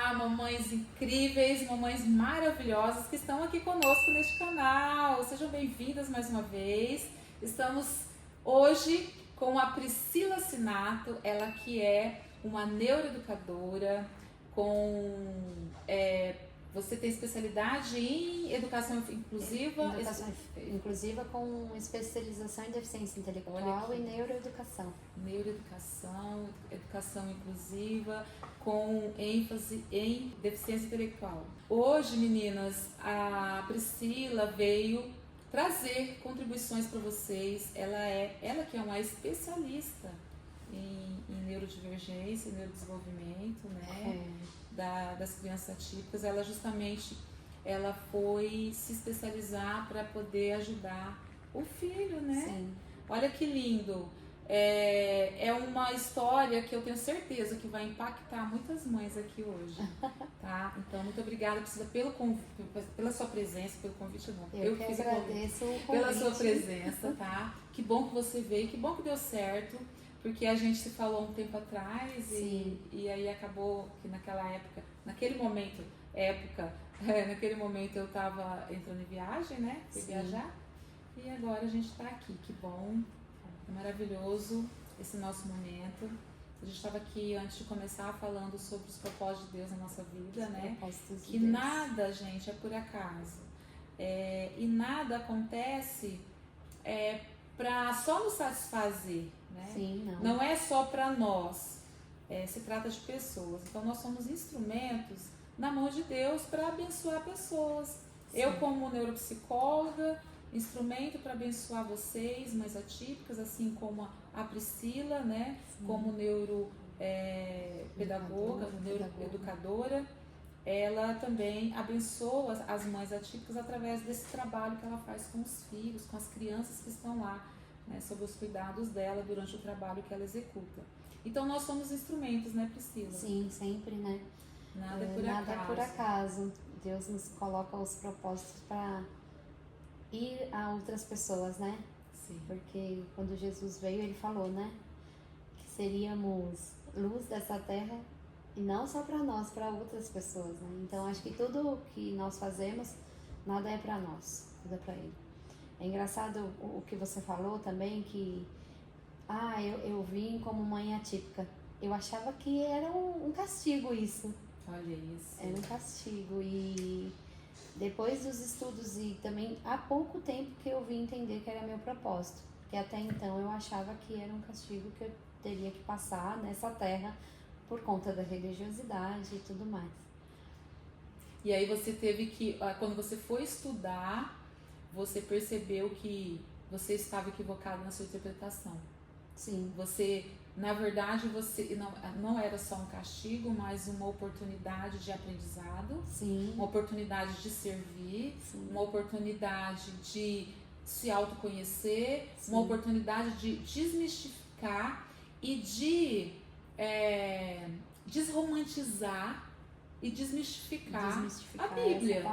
Olá, mamães incríveis, mamães maravilhosas que estão aqui conosco neste canal. Sejam bem-vindas mais uma vez. Estamos hoje com a Priscila Sinato, ela que é uma neuroeducadora você tem especialidade em educação inclusiva? Educação inclusiva com especialização em deficiência intelectual e neuroeducação. Neuroeducação, educação inclusiva, com ênfase em deficiência intelectual. Hoje, meninas, a Priscila veio trazer contribuições para vocês. Ela que é uma especialista em neurodivergência, em neurodesenvolvimento, né? Das crianças atípicas. Ela foi se especializar para poder ajudar o filho, né? Sim. Olha que lindo. É uma história que eu tenho certeza que vai impactar muitas mães aqui hoje, tá? Então, muito obrigada, Priscila, pela sua presença, pelo convite. Eu que agradeço o convite. Pela sua presença, tá? Que bom que você veio, que bom que deu certo, porque a gente se falou um tempo atrás e aí acabou que naquele momento eu estava entrando em viagem, né? Fui viajar e agora a gente está aqui, que bom. É maravilhoso esse nosso momento. A gente estava aqui antes de começar falando sobre os propósitos de Deus na nossa vida, né? Que nada, gente, é por acaso. E nada acontece para só nos satisfazer, né? Sim, não é só para nós. Se trata de pessoas. Então nós somos instrumentos na mão de Deus para abençoar pessoas. Sim. Eu, como neuropsicóloga, instrumento para abençoar vocês, mais atípicas, assim como a Priscila, né? Sim. Como neuropedagoga, neuroeducadora, ela também abençoa as mães atípicas através desse trabalho que ela faz com os filhos, com as crianças que estão lá, né? Sob os cuidados dela durante o trabalho que ela executa. Então nós somos instrumentos, né, Priscila? Sim, sempre, né? Nada é por acaso. Deus nos coloca os propósitos para ir a outras pessoas, né? Sim. Porque quando Jesus veio, ele falou, né? Que seríamos luz dessa terra e não só para nós, para outras pessoas, né? Então acho que tudo que nós fazemos, nada é para nós, tudo é para ele. É engraçado o que você falou também, que eu vim como mãe atípica. Eu achava que era um castigo isso. Olha isso. Era um castigo. E depois dos estudos e também há pouco tempo que eu vim entender que era meu propósito. Porque até então eu achava que era um castigo que eu teria que passar nessa terra por conta da religiosidade e tudo mais. E aí você teve que, quando você foi estudar, você percebeu que você estava equivocado na sua interpretação. Sim. Na verdade, você não era só um castigo, mas uma oportunidade de aprendizado. Sim. Uma oportunidade de servir. Sim. Uma oportunidade de se autoconhecer. Sim. Uma oportunidade de desmistificar e de desromantizar e desmistificar a Bíblia,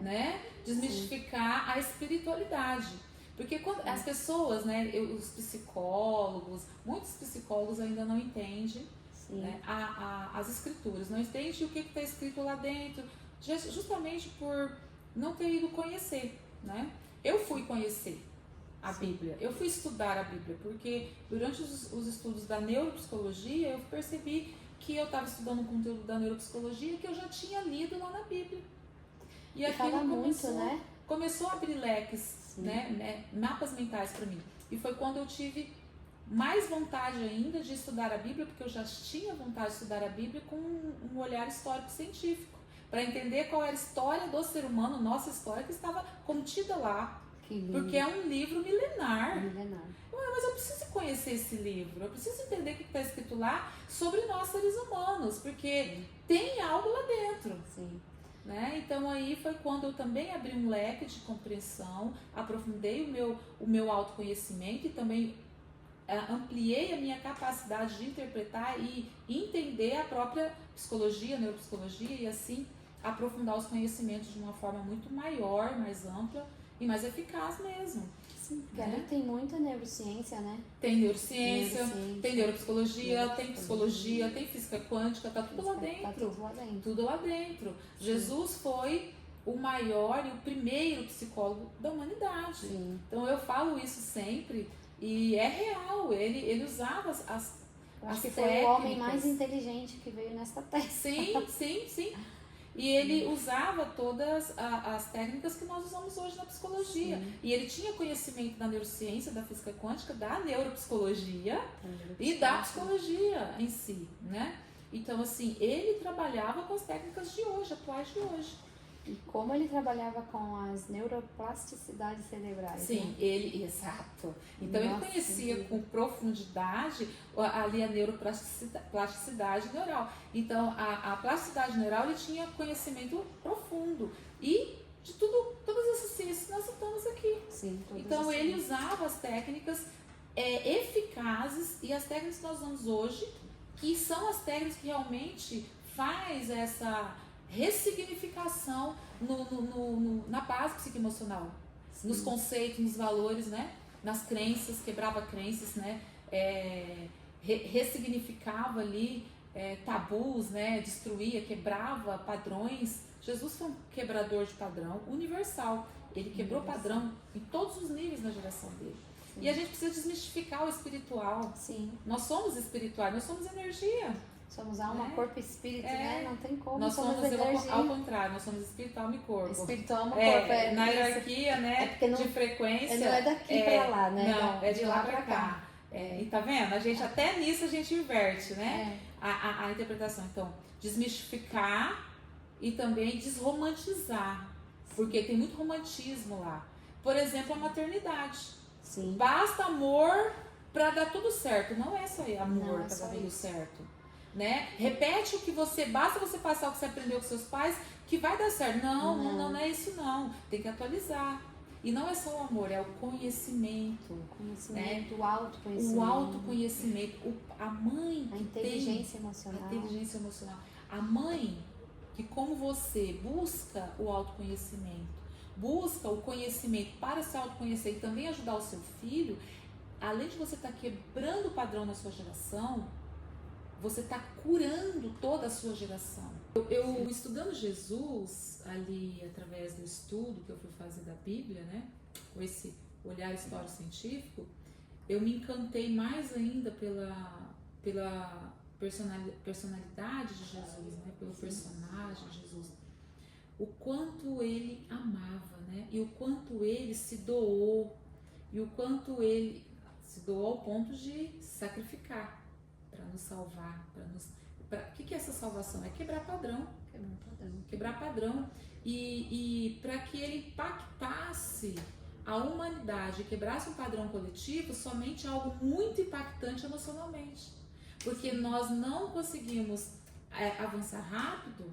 né? Desmistificar Sim. a espiritualidade. Porque quando as pessoas, né, os psicólogos, muitos psicólogos ainda não entendem, né, as escrituras, não entendem o que está escrito lá dentro, justamente por não ter ido conhecer, né? Eu fui conhecer a Sim. Bíblia, eu fui estudar a Bíblia, porque durante os estudos da neuropsicologia, eu percebi que eu estava estudando um conteúdo da neuropsicologia que eu já tinha lido lá na Bíblia. E aquilo começou a abrir leques, né, mapas mentais para mim. E foi quando eu tive mais vontade ainda de estudar a Bíblia, porque eu já tinha vontade de estudar a Bíblia com um olhar histórico-científico, para entender qual era a história do ser humano, nossa história, que estava contida lá. Porque é um livro milenar. Mas eu preciso conhecer esse livro, eu preciso entender o que está escrito lá sobre nós seres humanos, porque tem algo lá dentro. Sim. Né? Então aí foi quando eu também abri um leque de compreensão, aprofundei o meu autoconhecimento e também ampliei a minha capacidade de interpretar e entender a própria psicologia, neuropsicologia, e assim aprofundar os conhecimentos de uma forma muito maior, mais ampla, e mais eficaz mesmo. Sim, porque ali tem muita neurociência, né? Tem neurociência, tem neuropsicologia, tem psicologia, tem física quântica, tá tudo lá dentro. Tá tudo lá dentro. Tudo lá dentro. Jesus foi o maior e o primeiro psicólogo da humanidade. Sim. Então eu falo isso sempre e é real. Ele usava as acho que técnicas. foi o homem mais inteligente que veio nesta terra. Sim. E ele usava todas as técnicas que nós usamos hoje na psicologia. Sim. E ele tinha conhecimento da neurociência, da física quântica, da neuropsicologia e da psicologia em si, né? Então, assim, ele trabalhava com as técnicas de hoje, atuais de hoje. E como ele trabalhava com as neuroplasticidades cerebrais. Sim, né? Exato. Então ele conhecia com profundidade ali a neuroplasticidade neural. Então a plasticidade neural, ele tinha conhecimento profundo e de todas essas ciências que nós citamos aqui. Sim, então ele usava as técnicas eficazes e as técnicas que nós usamos hoje, que são as técnicas que realmente faz essa ressignificação na base psicoemocional, nos conceitos, nos valores, né? Nas crenças, quebrava crenças, né? Ressignificava ali tabus, né? Destruía, quebrava padrões. Jesus foi um quebrador de padrão universal. Ele quebrou padrão em todos os níveis na geração dele. Sim. E a gente precisa desmistificar o espiritual. Sim. Nós somos espirituais, nós somos energia. Somos alma, corpo e espírito, né? Não tem como. Nós somos energia. Ao contrário, nós somos espírito, alma e corpo. Espírito, alma, corpo. Na hierarquia, né? De frequência. Não é daqui pra lá, né? Não, é de lá pra cá. E tá vendo? A gente até nisso a gente inverte, né? A interpretação. Então, desmistificar e também desromantizar. Porque tem muito romantismo lá. Por exemplo, a maternidade. Sim. Basta amor pra dar tudo certo. Não é só amor pra dar tudo certo. Né? Repete o que basta você passar o que você aprendeu com seus pais, que vai dar certo. Não é isso não. Tem que atualizar. E não é só o amor, é o conhecimento. Né? O autoconhecimento. O autoconhecimento. A mãe. A inteligência emocional. A inteligência emocional. A mãe que, como você, busca o autoconhecimento, busca o conhecimento para se autoconhecer e também ajudar o seu filho, além de você estar quebrando o padrão na sua geração, você está curando toda a sua geração. Eu estudando Jesus, ali através do estudo que eu fui fazer da Bíblia, né, com esse olhar histórico-científico, eu me encantei mais ainda pela personalidade de Jesus, né, pelo personagem de Jesus. O quanto ele amava, né, e o quanto ele se doou, e o quanto ele se doou ao ponto de sacrificar para nos salvar, o que é essa salvação? É quebrar padrão. Quebrar padrão. E para que ele impactasse a humanidade, quebrasse um padrão coletivo, somente algo muito impactante emocionalmente. Porque nós não conseguimos avançar rápido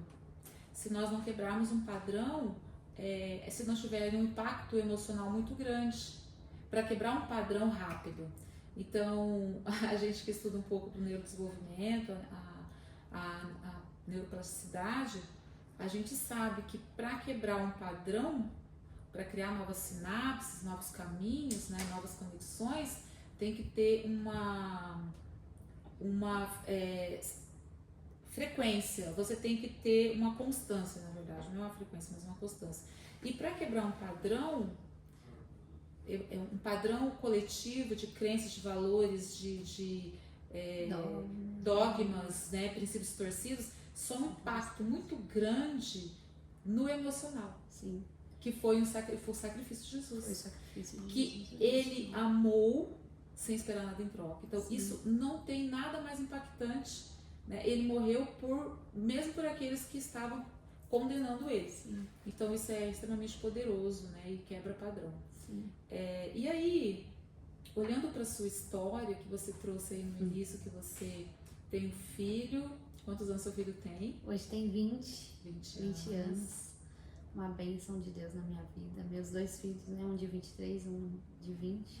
se nós não quebrarmos um padrão, se nós tivermos um impacto emocional muito grande. Para quebrar um padrão rápido. Então, a gente que estuda um pouco do neurodesenvolvimento, a neuroplasticidade, a gente sabe que para quebrar um padrão, para criar novas sinapses, novos caminhos, né, novas conexões, tem que ter uma frequência, você tem que ter uma constância, na verdade, não é uma frequência, mas uma constância. E para quebrar um padrão coletivo de crenças, de valores, de dogmas, né, princípios torcidos, só um impacto muito grande no emocional. Sim. Que foi o sacrifício de Jesus. Foi o sacrifício de que Jesus. Ele amou sem esperar nada em troca. Então, sim, isso não tem nada mais impactante. Né? Ele morreu mesmo por aqueles que estavam condenando ele. Sim. Então, isso é extremamente poderoso, né? E quebra padrão. E aí, olhando para a sua história, que você trouxe aí no início, que você tem um filho, quantos anos seu filho tem? Hoje tem 20 anos. Uma bênção de Deus na minha vida. Meus 2 filhos, né? Um de 23, um de 20.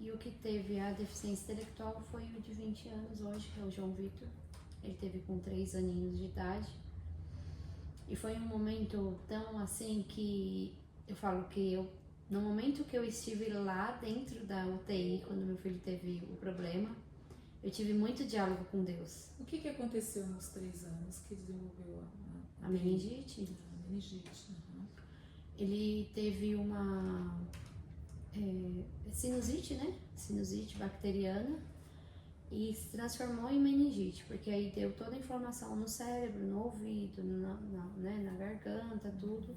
E o que teve a deficiência intelectual foi o de 20 anos hoje, que é o João Vitor. Ele teve com 3 aninhos de idade. E foi um momento tão assim que eu falo que eu No momento que eu estive lá dentro da UTI, quando meu filho teve o problema, eu tive muito diálogo com Deus. O que aconteceu nos 3 anos que desenvolveu a meningite? A meningite. Ele teve uma sinusite, né? Sinusite bacteriana, e se transformou em meningite, porque aí deu toda a inflamação no cérebro, no ouvido, na garganta, tudo,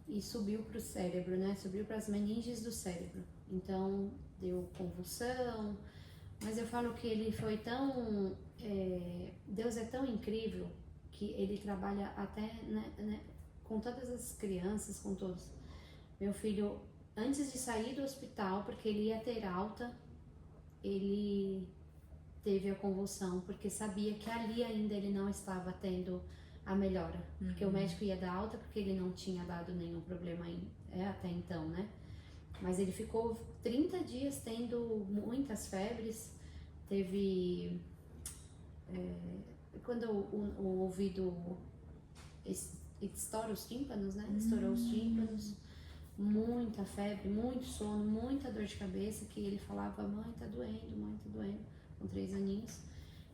e subiu para o cérebro, né? Subiu para as meninges do cérebro. Então deu convulsão, mas eu falo que ele foi tão... Deus é tão incrível que ele trabalha até, né, com todas as crianças, com todos. Meu filho, antes de sair do hospital, porque ele ia ter alta, ele teve a convulsão, porque sabia que ali ainda ele não estava tendo a melhora. Porque o médico ia dar alta, porque ele não tinha dado nenhum problema até então, né? Mas ele ficou 30 dias tendo muitas febres, teve... quando o ouvido estoura os tímpanos, né? Estourou os tímpanos, muita febre, muito sono, muita dor de cabeça, que ele falava, mãe tá doendo, com 3 aninhos.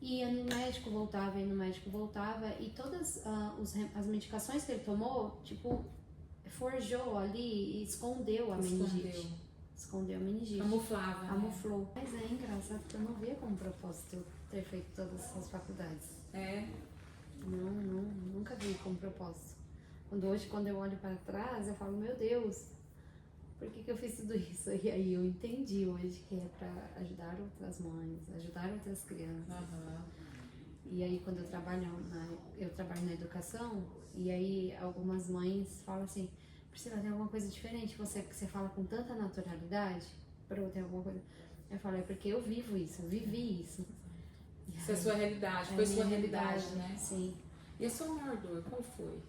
E ia no médico, voltava, e todas as medicações que ele tomou, tipo, forjou ali e escondeu a meningite. Escondeu a meningite. Camuflou. Né? Mas é engraçado que eu não via como propósito ter feito todas essas faculdades. Não, nunca vi como propósito. Quando eu olho para trás, eu falo, meu Deus, por que eu fiz tudo isso? E aí eu entendi hoje que é para ajudar outras mães, ajudar outras crianças. E aí quando eu trabalho na educação, e aí algumas mães falam assim, Priscila, tem alguma coisa diferente que você fala com tanta naturalidade? Para eu ter alguma coisa? Eu falo, é porque eu vivo isso, eu vivi isso. Isso é a sua realidade, foi sua realidade, né? Sim. E a sua maior dor, qual foi?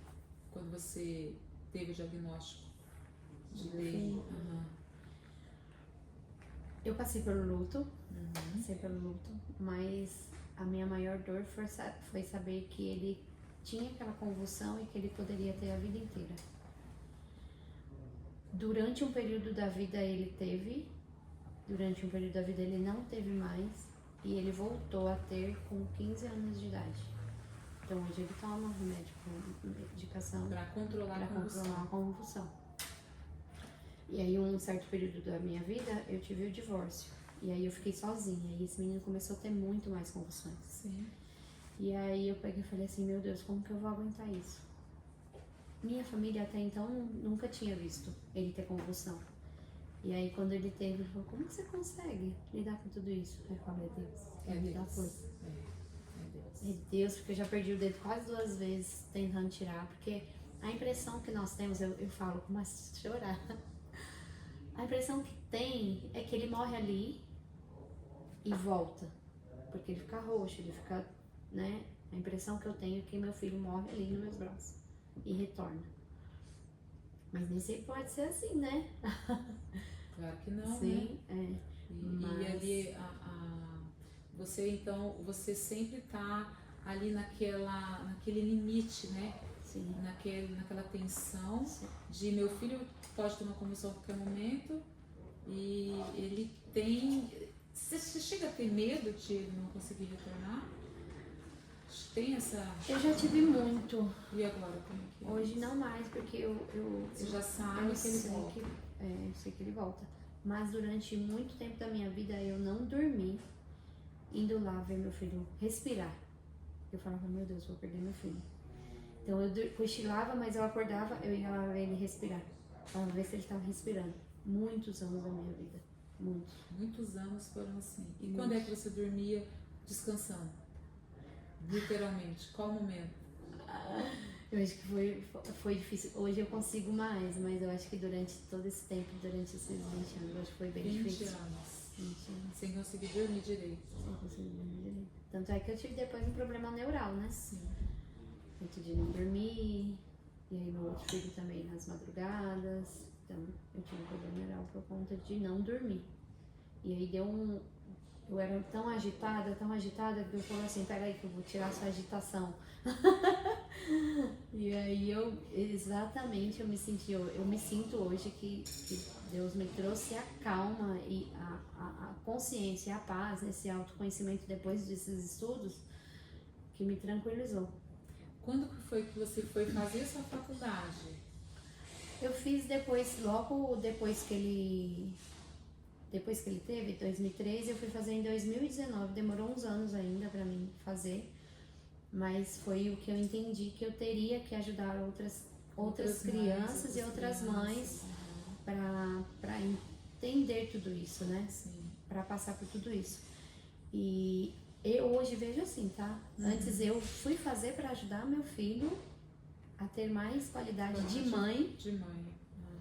Quando você teve o diagnóstico de DEI? Eu passei pelo luto, mas a minha maior dor foi saber que ele tinha aquela convulsão e que ele poderia ter a vida inteira. Durante um período da vida ele teve, durante um período da vida ele não teve mais, e ele voltou a ter com 15 anos de idade. Então hoje ele toma remédio com medicação para controlar a convulsão. E aí um certo período da minha vida eu tive o divórcio. E aí eu fiquei sozinha, e esse menino começou a ter muito mais convulsões. Sim. E aí eu peguei e falei assim, meu Deus, como que eu vou aguentar isso? Minha família até então nunca tinha visto ele ter convulsão. E aí quando ele teve, ele falou, como que você consegue lidar com tudo isso? Aí eu falei, é Deus, me dá força. É Deus, porque eu já perdi o dedo quase 2 vezes tentando tirar, porque a impressão que nós temos, eu falo, começo a chorar. A impressão que tem é que ele morre ali e volta, porque ele fica roxo, ele fica, né? A impressão que eu tenho é que meu filho morre ali nos meus braços e retorna. Mas nem sempre pode ser assim, né? Claro que não, sim, né? Mas... E ali, você então, você sempre tá ali naquele limite, né? Sim. Naquela tensão. Sim. De meu filho pode ter uma convulsão a qualquer momento e ele tem... Você chega a ter medo de ele não conseguir retornar? Tem essa... Eu já tive muito. E agora, como é que é? Hoje não mais, porque Você já sabe que ele volta. Eu sei que ele volta. Mas durante muito tempo da minha vida eu não dormi indo lá ver meu filho respirar. Eu falava, meu Deus, vou perder meu filho. Então eu cochilava, mas eu acordava, eu ia lá ver ele respirar. Pra ver se ele estava respirando. Muitos anos da minha vida. Muitos. Muitos anos foram assim. E quando é que você dormia descansando? Literalmente, qual momento? Eu acho que foi difícil. Hoje eu consigo mais, mas eu acho que durante todo esse tempo, durante esses 20 anos, eu acho que foi bem difícil. 20 anos. Sem conseguir dormir direito. Sem conseguir dormir direito. Tanto é que eu tive depois um problema neural, né? Sim. Muito de não dormir, e aí meu outro filho também nas madrugadas. Então eu tive um problema neural por conta de não dormir. E aí eu era tão agitada, que eu falei assim, peraí que eu vou tirar sua agitação. E aí eu Exatamente, eu me sinto hoje que Deus me trouxe a calma e a consciência, a paz, esse autoconhecimento depois desses estudos, que me tranquilizou. Quando que foi que você foi fazer essa faculdade? Eu fiz logo depois que ele teve, 2013, eu fui fazer em 2019, demorou uns anos ainda pra mim fazer, mas foi o que eu entendi que eu teria que ajudar outras crianças e outras mães para entender tudo isso, né? Para passar por tudo isso. E eu hoje vejo assim, tá? Antes eu fui fazer para ajudar meu filho a ter mais qualidade de mãe.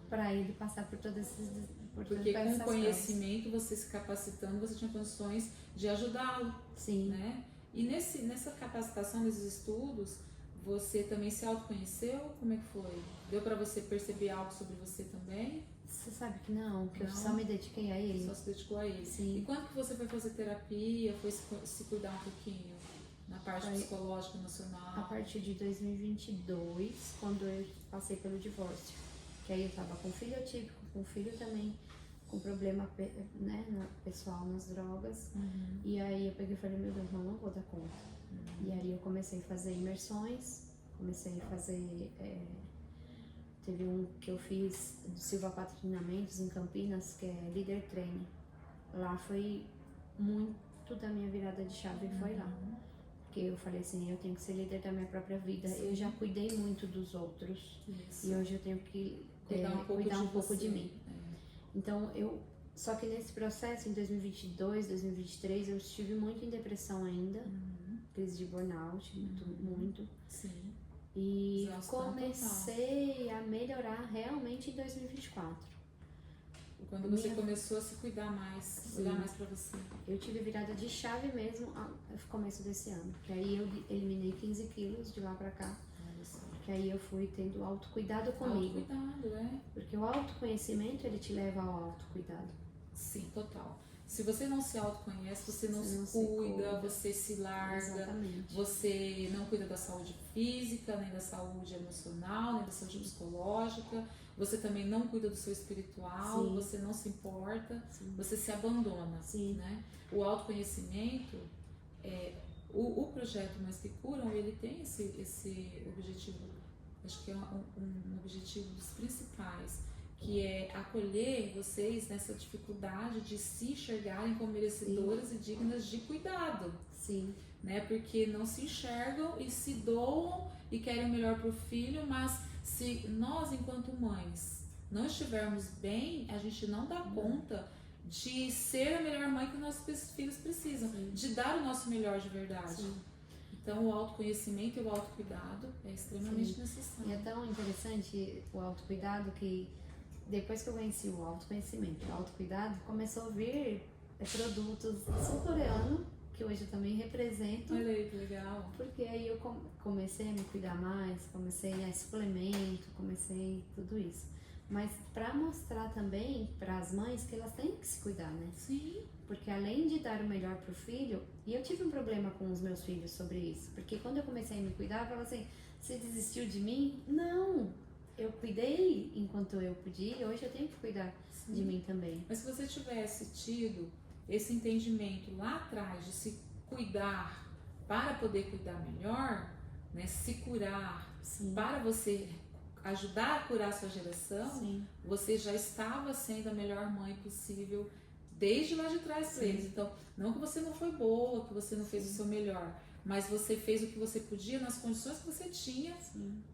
Para ele passar por todas essas porque com o conhecimento, você se capacitando, você tinha condições de ajudá-lo. Sim. Né? E nessa capacitação, nesses estudos, você também se autoconheceu? Como é que foi? Deu para você perceber algo sobre você também? Você sabe que não, que eu só me dediquei a ele. Só se dedicou a ele. Sim. E quando que você foi fazer terapia, foi se cuidar um pouquinho? Na parte psicológica, emocional? A partir de 2022, quando eu passei pelo divórcio. Que aí eu tava com filho atípico, com filho também com problema, né, pessoal nas drogas. E aí eu peguei e falei, meu Deus, não vou dar conta. E aí eu comecei a fazer imersões, comecei a fazer... teve um que eu fiz do Silva Treinamentos em Campinas, que é Líder Training. Lá foi muito da minha virada de chave, foi lá. Porque eu falei assim, eu tenho que ser líder da minha própria vida. Sim. Eu já cuidei muito dos outros. Isso. E hoje eu tenho que cuidar um pouco de mim. Então, só que nesse processo, em 2022, 2023, eu estive muito em depressão ainda. Crise de burnout, muito. Sim. E comecei a melhorar realmente em 2024. Quando você começou a se cuidar mais, olhar mais pra você. Eu tive virada de chave mesmo no começo desse ano. Que aí eu eliminei 15 quilos de lá pra cá. Que aí eu fui tendo autocuidado comigo. Autocuidado, Porque o autoconhecimento, ele te leva ao autocuidado. Sim, total. Se você não se autoconhece, você não se cuida, você se larga. Exatamente. Você não cuida da saúde física, nem da saúde emocional, nem da saúde psicológica. Você também não cuida do seu espiritual. Sim. Você não se importa. Sim. Você se abandona. Sim. Né? O autoconhecimento, o projeto Mães que Curam, ele tem esse objetivo, acho que é um objetivo dos principais, que é acolher vocês nessa dificuldade de se enxergarem como merecedoras e dignas de cuidado. Sim. Né? Porque não se enxergam e se doam e querem o melhor para o filho, mas se nós, enquanto mães, não estivermos bem, a gente não dá conta de ser a melhor mãe que nossos filhos precisam, de dar o nosso melhor de verdade. Sim. Então, o autoconhecimento e o autocuidado é extremamente necessário. E é tão interessante o autocuidado que depois que eu conheci o autoconhecimento e o autocuidado, começou a vir produtos sul-coreanos, que hoje eu também represento. Olha aí, que legal. Porque aí eu comecei a me cuidar mais, comecei a suplemento, comecei tudo isso. Mas para mostrar também para as mães que elas têm que se cuidar, né? Sim. Porque além de dar o melhor pro filho, e eu tive um problema com os meus filhos sobre isso, porque quando eu comecei a me cuidar, eu falava assim, você desistiu de mim? Não, eu cuidei enquanto eu podia, e hoje eu tenho que cuidar de mim também. Mas se você tivesse tido esse entendimento lá atrás de se cuidar para poder cuidar melhor, né, se curar, para você ajudar a curar a sua geração, você já estava sendo a melhor mãe possível desde lá de trás para eles. Então, não que você não foi boa, que você não fez o seu melhor, mas você fez o que você podia nas condições que você tinha,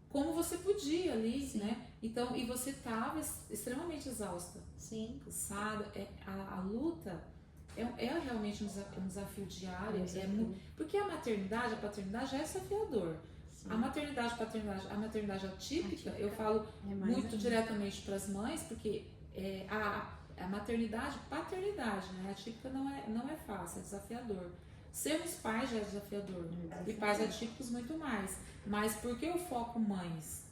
como você podia ali, né? Então, e você estava extremamente exausta, cansada. A luta é realmente um desafio diário, porque a maternidade, a paternidade já é desafiador. A maternidade, a maternidade atípica, eu falo muito diretamente para as mães, porque a maternidade, paternidade, né? Atípica não é fácil, é desafiador. Sermos pais já é desafiador, e pais atípicos muito mais. Mas por que eu foco mães?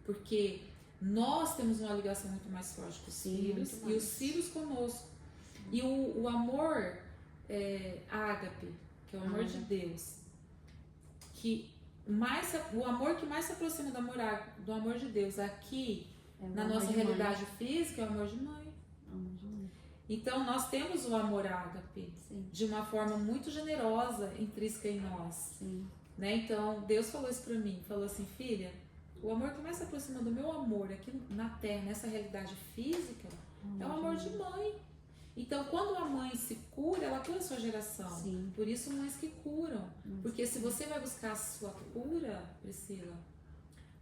Porque nós temos uma ligação muito mais forte com os filhos e os filhos conosco. E o amor ágape, que é o amor de Deus, que o amor que mais se aproxima do amor de Deus aqui, na nossa realidade física, é o amor de mãe. Então, nós temos o amor ágape, de uma forma muito generosa, intrínseca em nós. Né? Então, Deus falou isso pra mim, falou assim, filha, o amor que mais se aproxima do meu amor aqui na Terra, nessa realidade física, é o amor de mãe. Então, quando a mãe se cura, ela cura a sua geração. Por isso, mães que curam. Porque se você vai buscar a sua cura, Priscila,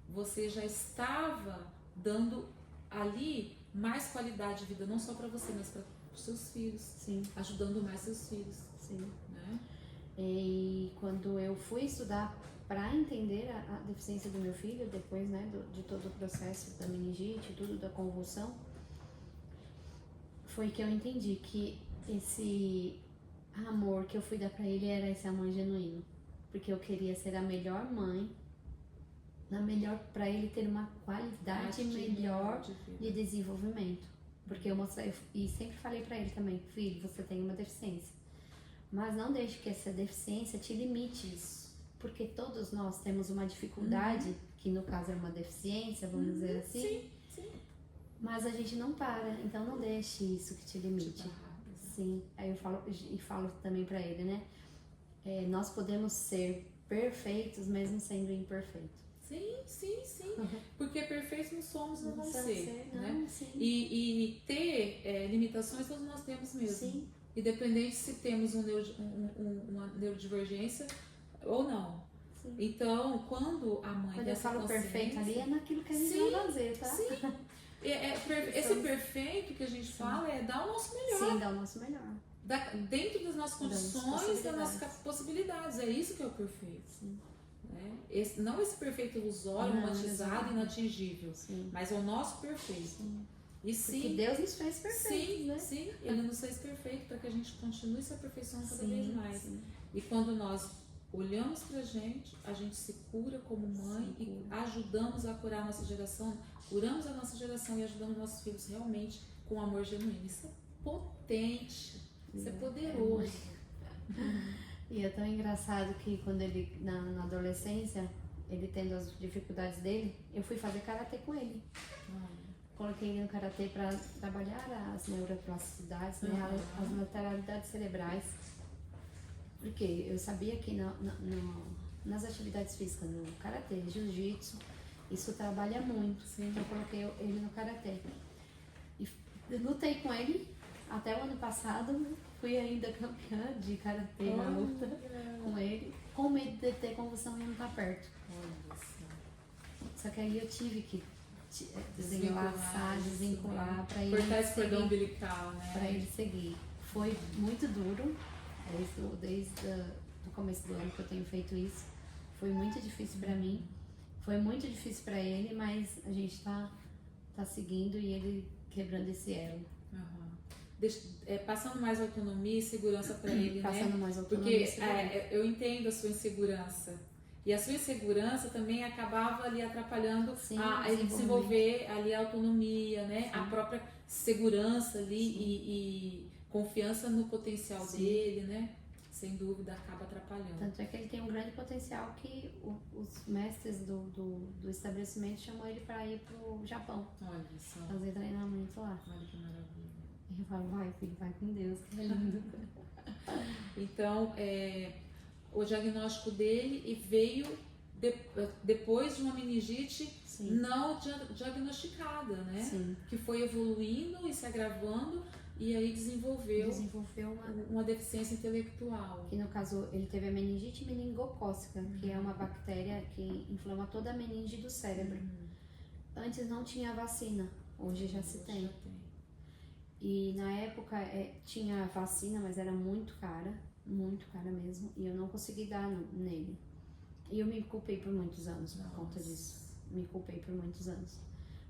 você já estava dando ali mais qualidade de vida, não só para você, mas para os seus filhos. Ajudando mais seus filhos. Né? E quando eu fui estudar para entender a deficiência do meu filho, depois, né, de todo o processo da meningite, tudo da convulsão, foi que eu entendi que esse amor que eu fui dar para ele era esse amor genuíno, porque eu queria ser a melhor mãe, para ele ter uma qualidade melhor de desenvolvimento, porque eu mostrei e sempre falei para ele também, filho, você tem uma deficiência, mas não deixe que essa deficiência te limite isso, porque todos nós temos uma dificuldade, que no caso é uma deficiência, vamos dizer assim. Mas a gente não para, então não deixe isso que te limite. Aí eu falo também pra ele, né? Nós podemos ser perfeitos mesmo sendo imperfeitos. Porque perfeitos não somos, não vamos ser. Né? E ter limitações todos nós temos mesmo. Independente se temos uma neurodivergência ou não. Então, quando a mãe... Quando eu falo perfeito ali, é naquilo que a gente vai fazer, tá? Esse perfeito que a gente fala é dar o nosso melhor. Dar o nosso melhor. Dentro das nossas condições, das nossas possibilidades. É isso que é o perfeito. Né? Não esse perfeito ilusório, romantizado, inatingível. Mas é o nosso perfeito. E porque Deus nos fez perfeitos, né? Ele nos fez perfeito para que a gente continue se aperfeiçoando cada vez mais. E quando nós olhamos pra gente, a gente se cura como mãe e ajudamos a curar a nossa geração, curamos a nossa geração e ajudamos nossos filhos realmente com amor genuíno. Isso é potente, isso é poderoso. E é tão engraçado que quando ele, na adolescência, ele tendo as dificuldades dele, eu fui fazer karatê com ele. Coloquei ele no karatê para trabalhar as neuroplasticidades, né, as lateralidades cerebrais. Porque eu sabia que nas atividades físicas, no karatê, jiu-jitsu, isso trabalha muito. Então eu coloquei ele no karatê. E lutei com ele até o ano passado, fui ainda campeã de karatê na luta com ele, com medo de ter convulsão e não estar perto. Só que aí eu tive que desvincular para ele cortar esse cordão umbilical, né? Para ele seguir. Foi muito duro, desde o começo do ano que eu tenho feito isso. Foi muito difícil para mim, foi muito difícil para ele, mas a gente tá seguindo e ele quebrando esse elo. Passando mais autonomia e segurança para ele, passando né? Mais autonomia. Porque eu entendo a sua insegurança. E a sua insegurança também acabava ali atrapalhando ele desenvolver ali a autonomia, né? A própria segurança ali e confiança no potencial dele, né? Sem dúvida acaba atrapalhando. Tanto é que ele tem um grande potencial que os mestres do estabelecimento chamam ele para ir pro Japão. Olha só. Fazer treinamento lá. Olha que maravilha. E eu falo, vai filho, vai com Deus, que é lindo. Então, o diagnóstico dele veio depois de uma meningite não diagnosticada, né? Que foi evoluindo e se agravando e aí desenvolveu uma deficiência intelectual. Que no caso ele teve a meningite meningocócica, que é uma bactéria que inflama toda a meninge do cérebro. Antes não tinha vacina, hoje já se tem. E na época tinha vacina, mas era muito cara mesmo, e eu não consegui dar nele. E eu me culpei por muitos anos por conta disso. Me culpei por muitos anos.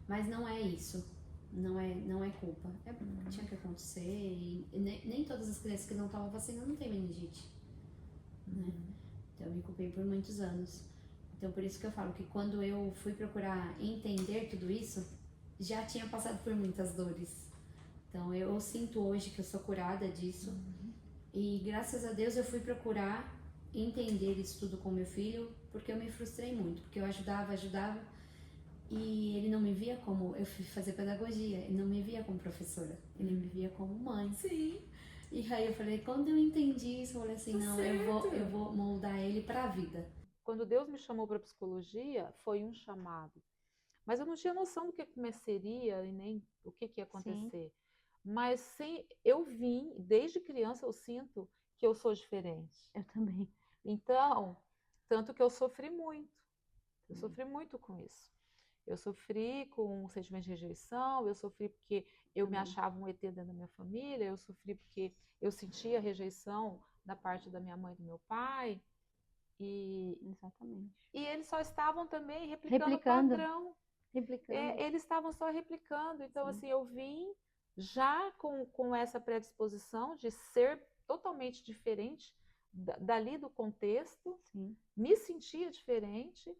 Mas não é isso. Não é culpa. É porque tinha que acontecer. E nem todas as crianças que não tomam vacina não têm meningite. Né? Então eu me culpei por muitos anos. Então por isso que eu falo que quando eu fui procurar entender tudo isso, já tinha passado por muitas dores. Então eu sinto hoje que eu sou curada disso. E graças a Deus eu fui procurar entender isso tudo com meu filho porque eu me frustrei muito, porque eu ajudava, e ele não me via como, eu fui fazer pedagogia, ele não me via como professora, ele me via como mãe. Sim. E aí eu falei, quando eu entendi isso, eu falei assim, não, eu vou moldar ele para a vida. Quando Deus me chamou para psicologia, foi um chamado. Mas eu não tinha noção do que seria e nem o que ia acontecer. Sim. Mas sim, eu vim, desde criança eu sinto que eu sou diferente. Eu também. Então, tanto que eu sofri muito. Eu sofri muito com isso. Eu sofri com um sentimento de rejeição, eu sofri porque eu me achava um ET dentro da minha família, eu sofri porque eu sentia rejeição da parte da minha mãe e do meu pai. Exatamente. E eles só estavam também replicando o padrão. Eles estavam só replicando. Então, sim, assim, eu vim já com essa predisposição de ser totalmente diferente dali do contexto, sim, me sentia diferente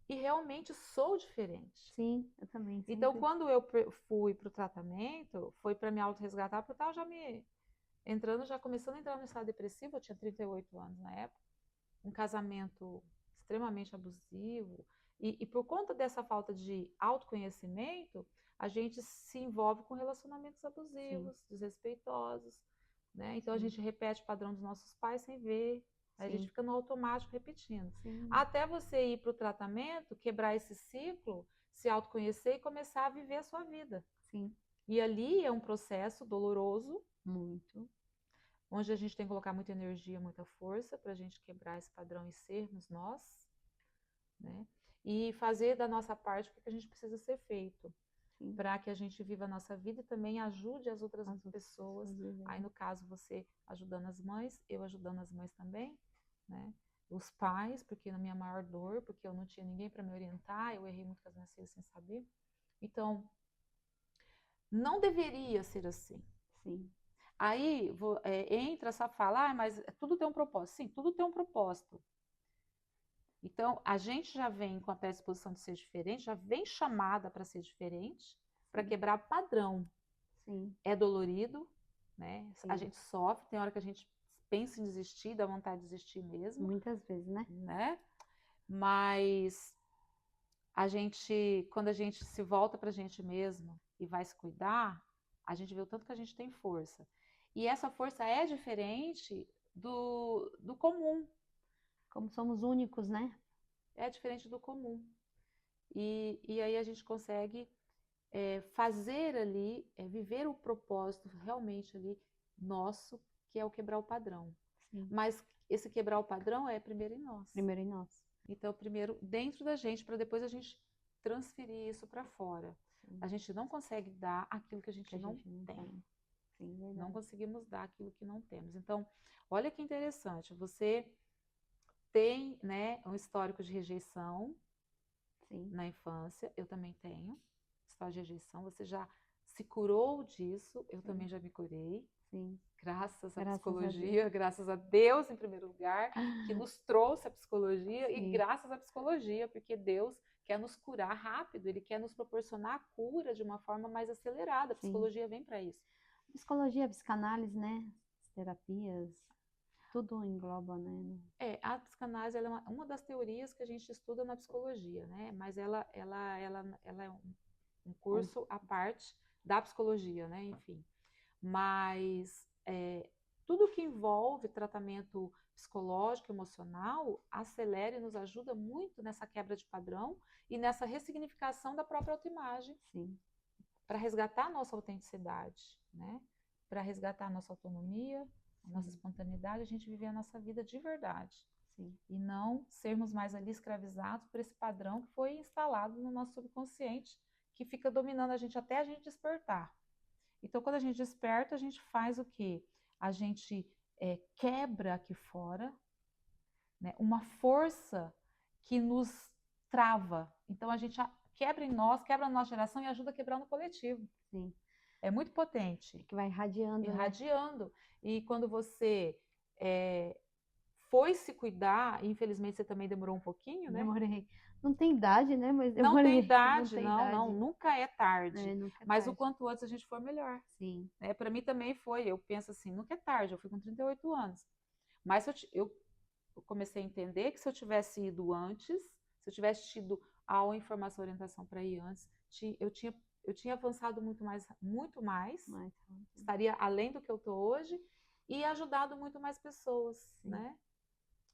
e realmente sou diferente. Sim, eu também. Então, quando eu fui para o tratamento, foi para me autorresgatar, porque eu estava já já começando a entrar no estado depressivo, eu tinha 38 anos na época, um casamento extremamente abusivo, e por conta dessa falta de autoconhecimento, a gente se envolve com relacionamentos abusivos, sim, desrespeitosos, né? Então, sim, a gente repete o padrão dos nossos pais sem ver, aí a gente fica no automático repetindo. Sim. Até você ir para o tratamento, quebrar esse ciclo, se autoconhecer e começar a viver a sua vida. Sim. E ali é um processo doloroso. Muito. Onde a gente tem que colocar muita energia, muita força para a gente quebrar esse padrão e sermos nós, né? E fazer da nossa parte o que a gente precisa ser feito, para que a gente viva a nossa vida e também ajude as outras pessoas. Aí, no caso, você ajudando as mães, eu ajudando as mães também, né? Os pais, porque na minha maior dor, porque eu não tinha ninguém para me orientar, eu errei muito com as minhas filhas sem saber. Então, não deveria ser assim. Sim. Aí entra essa fala, mas tudo tem um propósito. Sim, tudo tem um propósito. Então, a gente já vem com a predisposição de ser diferente, já vem chamada para ser diferente, para quebrar padrão. Sim. É dolorido, né? Sim. A gente sofre, tem hora que a gente pensa em desistir, dá vontade de desistir mesmo. Muitas vezes, né? Mas quando a gente se volta para a gente mesmo e vai se cuidar, a gente vê o tanto que a gente tem força. E essa força é diferente do comum. Como somos únicos, né? É diferente do comum. E aí a gente consegue fazer ali, viver o propósito realmente ali nosso, que é o quebrar o padrão. Sim. Mas esse quebrar o padrão é primeiro em nós. Primeiro em nós. Então, primeiro dentro da gente, para depois a gente transferir isso para fora. Sim. A gente não consegue dar aquilo que a gente não tem. Sim, não conseguimos dar aquilo que não temos. Então, olha que interessante, você tem, né, um histórico de rejeição. Sim. Na infância, eu também tenho história de rejeição, você já se curou disso, eu Sim. também já me curei. Sim. Graças à psicologia, graças a Deus em primeiro lugar, que nos trouxe a psicologia. Sim. E graças à psicologia, porque Deus quer nos curar rápido, Ele quer nos proporcionar a cura de uma forma mais acelerada, a psicologia vem para isso. Psicologia, psicanálise, né? Terapias, tudo engloba, né? A psicanálise ela é uma das teorias que a gente estuda na psicologia, né? Mas ela é um curso à parte da psicologia, né? Enfim. Mas tudo que envolve tratamento psicológico, emocional, acelera e nos ajuda muito nessa quebra de padrão e nessa ressignificação da própria autoimagem. Sim. Para resgatar a nossa autenticidade, né? Para resgatar a nossa autonomia, a nossa espontaneidade, a gente viver a nossa vida de verdade. Sim. E não sermos mais ali escravizados por esse padrão que foi instalado no nosso subconsciente, que fica dominando a gente até a gente despertar. Então, quando a gente desperta, a gente faz o quê? A gente quebra aqui fora, né, uma força que nos trava. Então, a gente quebra em nós, quebra na nossa geração e ajuda a quebrar no coletivo. Sim. É muito potente. Que vai irradiando. Irradiando. Né? E quando você foi se cuidar, infelizmente você também demorou um pouquinho, né? Demorei. Não tem idade, né? Mas demorei. Não tem idade, não, nunca é tarde. Nunca é mas tarde. O quanto antes a gente for, melhor. Sim. Para mim também foi, eu penso assim, nunca é tarde, eu fui com 38 anos. Mas comecei a entender que se eu tivesse ido antes, se eu tivesse tido a informação, a orientação para ir antes, eu tinha avançado muito mais, estaria além do que eu estou hoje e ajudado muito mais pessoas, né?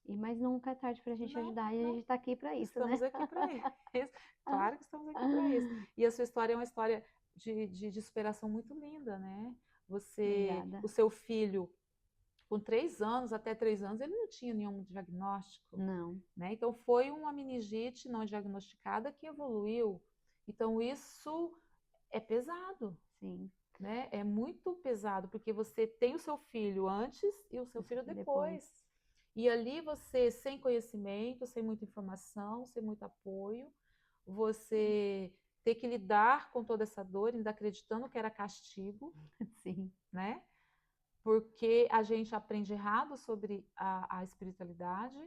Mas nunca é tarde para a gente ajudar e a gente está aqui para isso, estamos né? Aqui para isso. Claro que estamos aqui para isso. E a sua história é uma história de superação muito linda, né? Obrigada. O seu filho, com 3 anos, até 3 anos, ele não tinha nenhum diagnóstico. Não. Né? Então, foi uma meningite não diagnosticada que evoluiu. Então, isso é pesado. Sim. Né? É muito pesado, porque você tem o seu filho antes e o seu filho depois. E ali você, sem conhecimento, sem muita informação, sem muito apoio, você ter que lidar com toda essa dor, ainda acreditando que era castigo. Sim. Né? Porque a gente aprende errado sobre a espiritualidade.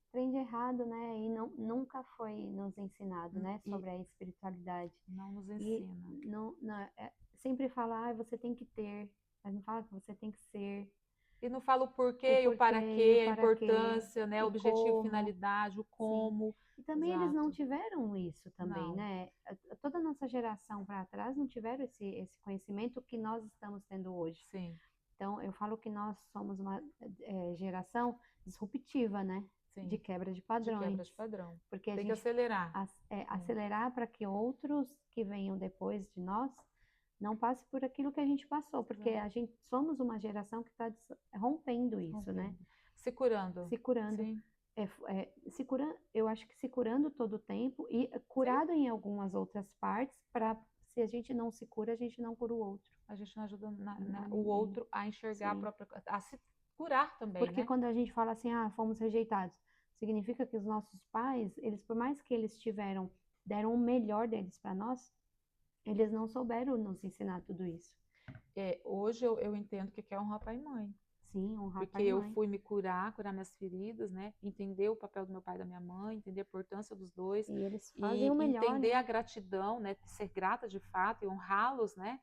Aprende errado, né? E nunca foi nos ensinado, né? Sobre a espiritualidade. Não nos ensina. Sempre fala, você tem que ter. Mas não fala que você tem que ser. E não fala o porquê, o para quê, a importância, né? O objetivo, como. Finalidade, o como. Sim. E também Exato. Eles não tiveram isso também, Não. Né? Toda a nossa geração para trás não tiveram esse conhecimento que nós estamos tendo hoje. Sim. Então, eu falo que nós somos uma geração disruptiva, né? Sim. De quebra de padrões. De quebra de padrão. Porque tem que acelerar. Acelerar para que outros que venham depois de nós não passem por aquilo que a gente passou. Porque a gente somos uma geração que está rompendo isso, né? Se curando. Se curando. Sim. Se curando, eu acho que se curando todo o tempo e curado em algumas outras partes, para se a gente não se cura, a gente não cura o outro. A gente não ajuda o outro a enxergar a se curar também, porque quando a gente fala assim, fomos rejeitados, significa que os nossos pais, eles, por mais que eles deram o melhor deles para nós, eles não souberam nos ensinar tudo isso. Hoje eu entendo que é honrar pai e mãe. Sim, honrar porque pai e mãe. Eu fui me curar minhas feridas, né? Entender o papel do meu pai e da minha mãe, entender a importância dos dois. E eles fazem o melhor, entender né? a gratidão, né? Ser grata de fato e honrá-los, né?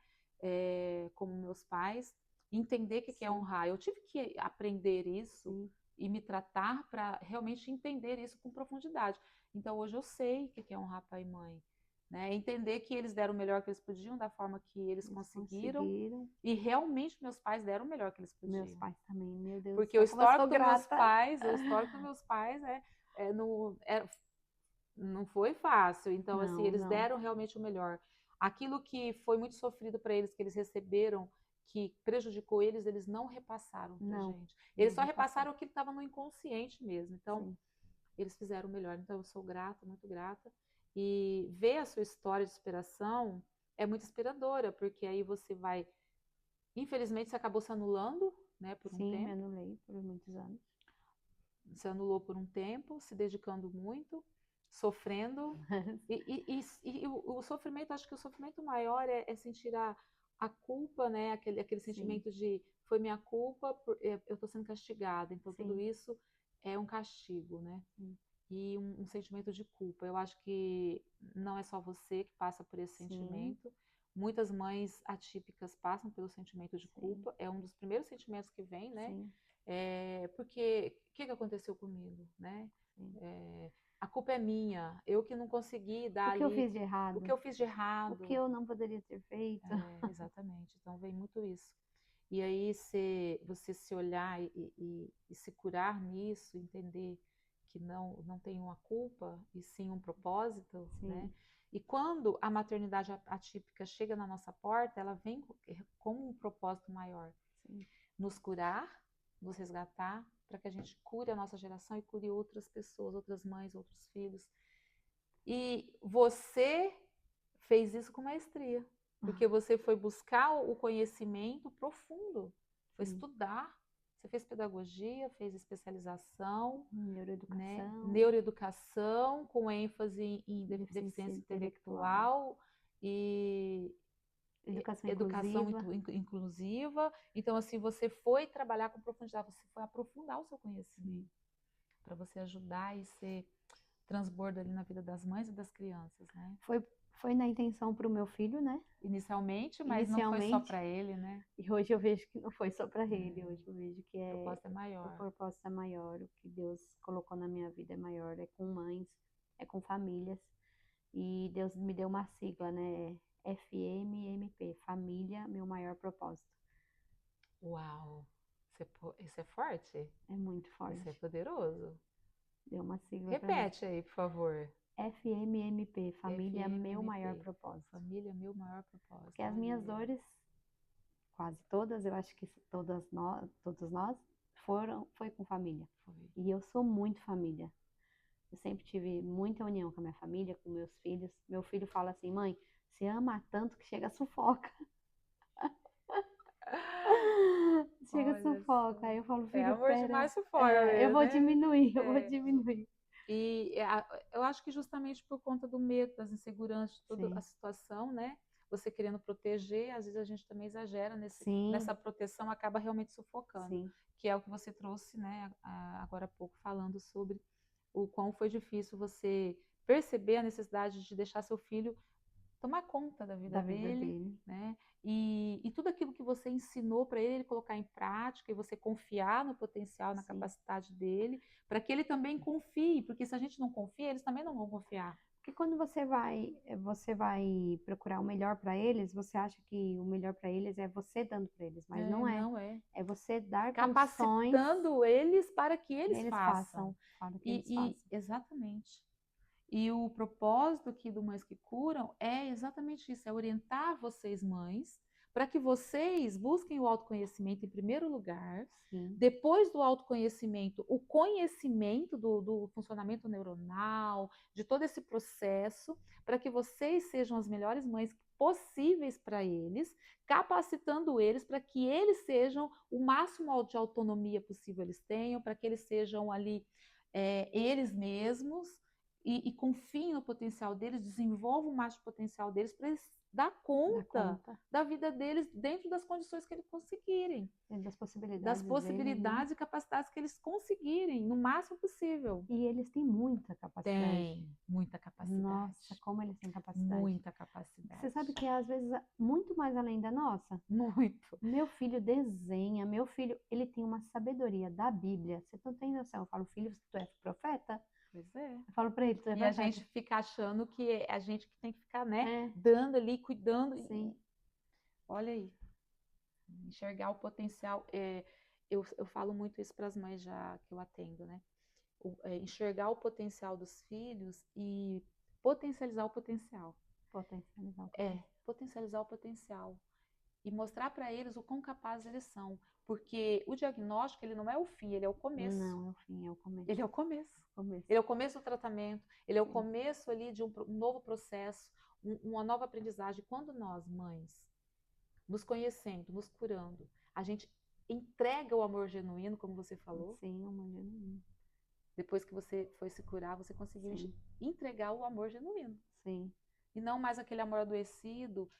Como meus pais. Entender o que é honrar. Eu tive que aprender isso e me tratar para realmente entender isso com profundidade. Então, hoje eu sei o que é honrar pai e mãe. Né? Entender que eles deram o melhor que eles podiam, da forma que eles conseguiram. E realmente meus pais deram o melhor que eles podiam. Meus pais também, meu Deus. Porque o histórico dos meus pais, não foi fácil. Então, assim, eles deram realmente o melhor. Aquilo que foi muito sofrido para eles, que eles receberam, que prejudicou eles não repassaram pra gente. Eles só repassaram o que estava no inconsciente mesmo. Então, eles fizeram o melhor. Então, eu sou grata, muito grata. E ver a sua história de superação é muito inspiradora, porque aí você vai... Infelizmente, você acabou se anulando, né, por um tempo. Sim, me anulei por muitos anos. Se anulou por um tempo, se dedicando muito, sofrendo. E o sofrimento, acho que o sofrimento maior é sentir a culpa, né, aquele sentimento de foi minha culpa, eu estou sendo castigada. Então, tudo isso é um castigo, né? E um sentimento de culpa. Eu acho que não é só você que passa por esse sentimento. Muitas mães atípicas passam pelo sentimento de culpa. É um dos primeiros sentimentos que vem, né? Porque o que aconteceu comigo, né? A culpa é minha. Eu que não consegui dar ali... O que eu fiz de errado? O que eu fiz de errado? O que eu não poderia ter feito? Exatamente. Então vem muito isso. E aí você se olhar e se curar nisso, entender que não tem uma culpa e sim um propósito, né? E quando a maternidade atípica chega na nossa porta, ela vem com um propósito maior. Nos curar, nos resgatar, para que a gente cure a nossa geração e cure outras pessoas, outras mães, outros filhos. E você fez isso com maestria, porque você foi buscar o conhecimento profundo, foi estudar. Você fez pedagogia, fez especialização, neuroeducação, com ênfase em deficiência intelectual e educação inclusiva. Então, assim, você foi trabalhar com profundidade, você foi aprofundar o seu conhecimento para você ajudar e ser transbordo ali na vida das mães e das crianças, né? Foi foi na intenção para o meu filho, né? Inicialmente, mas não foi só para ele, né? E hoje eu vejo que não foi só para ele. Hoje eu vejo que o propósito é o maior. propósito é maior. O que Deus colocou na minha vida é maior. É com mães, é com famílias. E Deus me deu uma sigla, né? FMMP, família, meu maior propósito. Uau! Isso é forte? É muito forte. Isso é poderoso. Deu uma sigla. Repete aí, por favor. FMMP, família, FMMP. meu maior propósito. Família, meu maior propósito. Porque as minhas dores, quase todas, eu acho que todos nós, foi com família. Foi. E eu sou muito família. Eu sempre tive muita união com a minha família, com meus filhos. Meu filho fala assim, mãe, você ama tanto que chega a sufoca. Chega a sufoca. Aí eu falo, filho, amor pera, demais sufoca mesmo, eu vou né? diminuir, eu vou diminuir. E eu acho que justamente por conta do medo, das inseguranças, de toda a situação, né? Você querendo proteger, às vezes a gente também exagera nessa proteção, acaba realmente sufocando. Sim. Que é o que você trouxe, né? Agora há pouco, falando sobre o quão foi difícil você perceber a necessidade de deixar seu filho tomar conta da vida dele, né? E tudo aquilo que você ensinou para ele colocar em prática e você confiar no potencial, na capacidade dele, para que ele também confie, porque se a gente não confia, eles também não vão confiar. Porque quando você vai procurar o melhor para eles, você acha que o melhor para eles é você dando para eles, mas não é. Não é. É você dar capacitando eles para que eles façam. Para que eles façam. Exatamente. E o propósito aqui do Mães que Curam é exatamente isso, é orientar vocês, mães, para que vocês busquem o autoconhecimento em primeiro lugar, depois do autoconhecimento, o conhecimento do funcionamento neuronal, de todo esse processo, para que vocês sejam as melhores mães possíveis para eles, capacitando eles para que eles sejam o máximo de autonomia possível eles tenham, para que eles sejam ali eles mesmos, e confiem no potencial deles, desenvolvam o máximo potencial deles para eles dar conta da vida deles dentro das condições que eles conseguirem. Das possibilidades e capacidades que eles conseguirem, no máximo possível. E eles têm muita capacidade. Tem muita capacidade. Nossa, como eles têm capacidade. Muita capacidade. Você sabe que às vezes muito mais além da nossa? Muito. Meu filho desenha, meu filho, ele tem uma sabedoria da Bíblia. Você não tem noção. Eu falo, filho, tu é profeta? Pois é. Eu falo pra ele, tu é profeta. E a gente fica achando que é a gente que tem que ficar, né? Dando ali, cuidando. Sim. Olha aí. Enxergar o potencial. Eu falo muito isso para as mães já que eu atendo, né? Enxergar o potencial dos filhos e potencializar o potencial. Potencializar o potencial. E mostrar para eles o quão capazes eles são. Porque o diagnóstico, ele não é o fim, ele é o começo. Não é o fim, é o começo. Ele é o começo. Ele é o começo do tratamento, ele é o começo ali de um novo processo, uma nova aprendizagem. Quando nós, mães, nos conhecendo, nos curando, a gente entrega o amor genuíno, como você falou. Sim, o amor genuíno. Depois que você foi se curar, você conseguiu entregar o amor genuíno. Sim. E não mais aquele amor adoecido,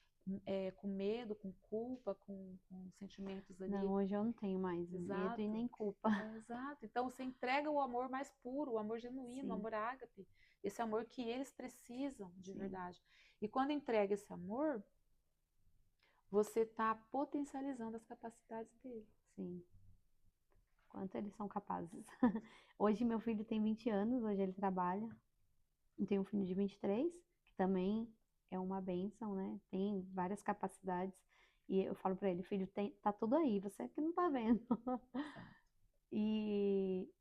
com medo, com culpa, com sentimentos ali. Não, hoje eu não tenho mais medo e nem culpa. Exato. Então você entrega o amor mais puro, o amor genuíno, o amor ágape. Esse amor que eles precisam de verdade. E quando entrega esse amor, você está potencializando as capacidades deles. Sim. Quanto eles são capazes. Hoje meu filho tem 20 anos, hoje ele trabalha. Eu tenho um filho de 23, que também é uma bênção, né? Tem várias capacidades. E eu falo pra ele, filho, tá tudo aí, você que não tá vendo. E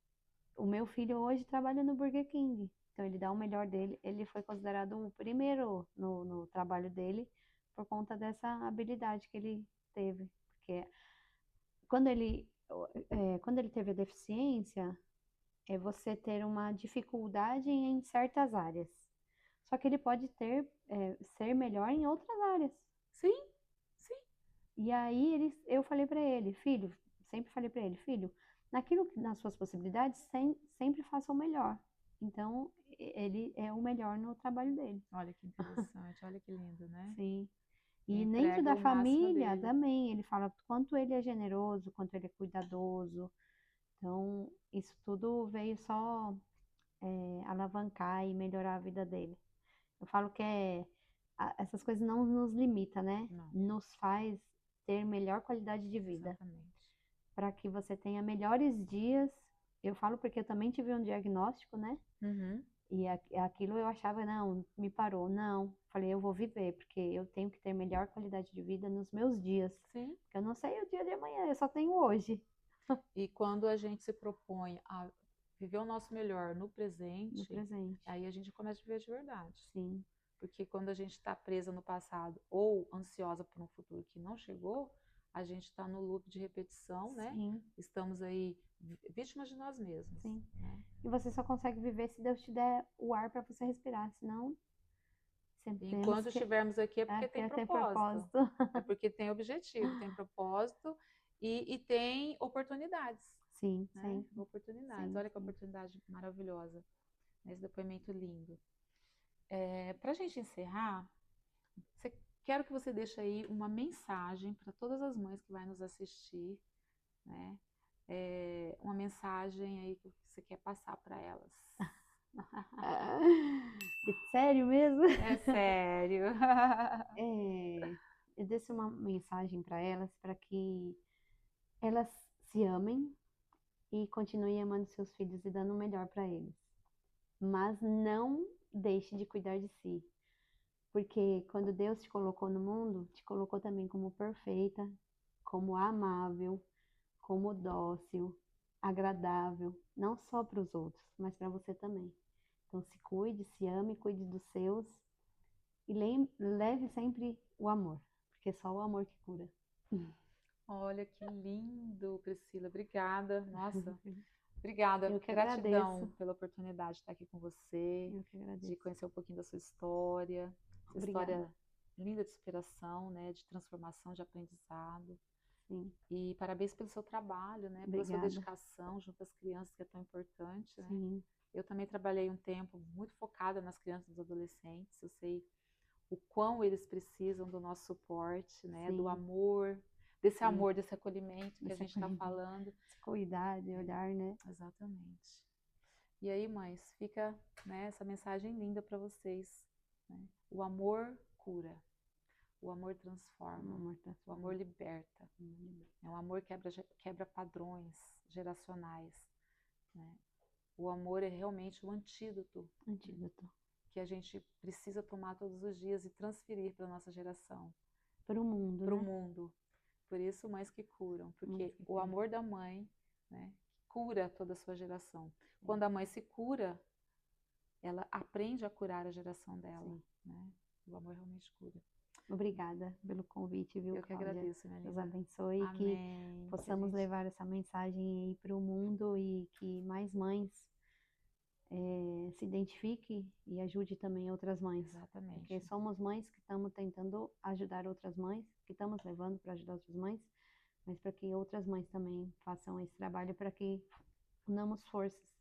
o meu filho hoje trabalha no Burger King. Então ele dá o melhor dele. Ele foi considerado o primeiro no trabalho dele por conta dessa habilidade que ele teve. Porque quando ele teve a deficiência, é você ter uma dificuldade em certas áreas. Só que ele pode ser melhor em outras áreas. Sim. E aí eu falei pra ele, filho, sempre falei pra ele, filho, nas suas possibilidades, sempre faça o melhor. Então, ele é o melhor no trabalho dele. Olha que interessante, olha que lindo, né? Sim. E dentro da família também, ele fala quanto ele é generoso, quanto ele é cuidadoso. Então, isso tudo veio só alavancar e melhorar a vida dele. Eu falo que essas coisas não nos limitam, né? Não. Nos faz ter melhor qualidade de vida. Exatamente. Para que você tenha melhores dias. Eu falo porque eu também tive um diagnóstico, né? Uhum. E aquilo eu achava, não, me parou. Não, falei, eu vou viver, porque eu tenho que ter melhor qualidade de vida nos meus dias. Sim. Porque eu não sei o dia de amanhã, eu só tenho hoje. E quando a gente se propõe a viver o nosso melhor no No presente, presente. aí a gente começa a viver de verdade. Sim. Porque quando a gente está presa no passado ou ansiosa por um futuro que não chegou, a gente está no loop de repetição, né? Sim. Estamos aí vítimas de nós mesmos. Sim. Né? E você só consegue viver se Deus te der o ar para você respirar, senão Enquanto estivermos aqui é porque tem tem propósito. propósito. É porque tem objetivo, tem propósito e tem oportunidades. Sim, Né? sempre. Oportunidades. Sim, Olha que sim. oportunidade maravilhosa. Esse depoimento lindo. Para a gente encerrar, quero que você deixe aí uma mensagem para todas as mães que vai nos assistir, né? Uma mensagem aí que você quer passar para elas. É sério mesmo? É sério. Eu deixo uma mensagem para elas, para que elas se amem e continuem amando seus filhos e dando o melhor para eles. Mas não deixe de cuidar de si. Porque quando Deus te colocou no mundo, te colocou também como perfeita, como amável, como dócil, agradável, não só para os outros, mas para você também. Então se cuide, se ame, cuide dos seus e leve sempre o amor, porque só o amor que cura. Olha que lindo, Priscila. Obrigada. Nossa, obrigada. Eu que Gratidão agradeço. pela oportunidade de estar aqui com você, Eu que de agradeço. conhecer um pouquinho da sua história, essa Obrigada. história linda de superação, né, de transformação, de aprendizado. Sim. E parabéns pelo seu trabalho, né, pela sua Obrigada. dedicação junto às crianças, que é tão importante, né? Sim. Eu também trabalhei um tempo muito focada nas crianças e nos adolescentes. Eu sei o quão eles precisam do nosso suporte, né, do amor, desse Sim. amor, desse acolhimento que a Desse gente está acolhimento. falando. Cuidar, de olhar, né? Exatamente. E aí, mães, fica, né, essa mensagem linda para vocês. Né? O amor cura, o amor transforma, o amor liberta. É um amor que quebra padrões geracionais. Né? O amor é realmente o antídoto. Antídoto. Que a gente precisa tomar todos os dias e transferir para a nossa geração. Para o mundo, Para o né? mundo. Por isso, mães que curam. Porque o amor da mãe, né, cura toda a sua geração. Quando a mãe se cura, ela aprende a curar a geração dela. Né? O amor realmente cura. Obrigada pelo convite, viu, Eu que Cláudia? agradeço, minha Deus linda. abençoe e que possamos levar essa mensagem aí para o mundo e que mais mães se identifiquem e ajude também outras mães. Exatamente. Porque somos mães que estamos tentando ajudar outras mães, que estamos levando para ajudar outras mães, mas para que outras mães também façam esse trabalho, para que unamos forças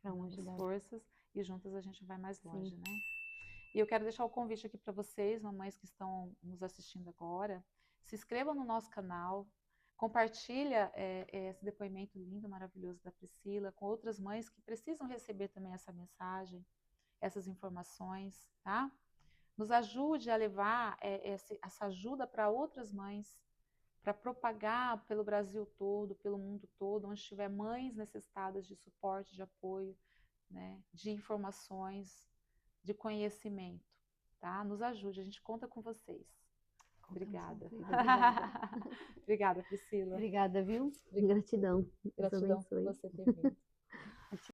para um ajudar. Forças e juntas a gente vai mais longe, né? E eu quero deixar o convite aqui para vocês, mamães que estão nos assistindo agora, se inscrevam no nosso canal, compartilha esse depoimento lindo, maravilhoso da Priscila com outras mães que precisam receber também essa mensagem, essas informações, tá? Nos ajude a levar essa ajuda para outras mães, para propagar pelo Brasil todo, pelo mundo todo, onde tiver mães necessitadas de suporte, de apoio, né, de informações, de conhecimento, tá? Nos ajude, a gente conta com vocês. Obrigada. Obrigada. Obrigada, Priscila. Obrigada, viu? Gratidão. Gratidão por você ter vindo.